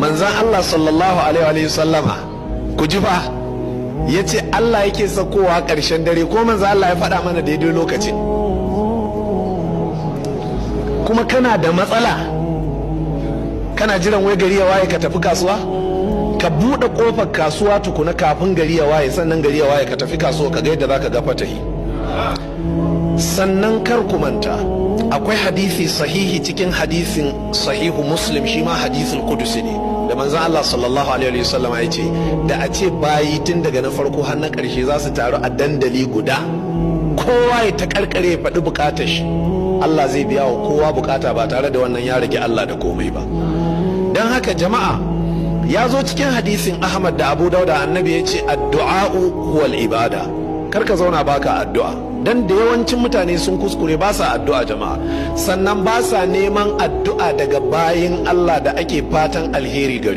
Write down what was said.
manzan Allah sallallahu alaihi wa sallama ku ji fa ya ce Allah yake sakowa ƙarshen dare ko manzan Allah ya faɗa mana daidai lokacin. Kuma kana da matsala kana jiran wai gari ya waye ka tafi kasuwa, ka buɗe ƙofar kasuwa tukuna kafin gari ya waye, sannan gari ya waye ka tafi kasuwa ka ga yadda zaka ga fatahi. Sannan kar ku manta akwai hadisi sahihi cikin hadisin sahihu Muslim, shi ma hadisul kudusi ne, da manzon Allah sallallahu alaihi wasallam ya ce da a ce bayi tun daga na farko har na ƙarshe za su taru a dandali guda, kowa ya ta karkare ya faɗi bukatar shi, Allah zai biya wa kowa bukata ba tare da wannan ya rage Allah da komai ba. Don haka jama'a, ya zo cikin hadisin Ahmad da Abu Dauda, annabi ya ce addu'a'u huwal ibada. Kar ka zauna baka addu'a, dan da yawancin mutane sun kuskure ba sa addu'a jama'a, sannan ba sa neman addu'a daga bayin Allah da ake fatan alheri gare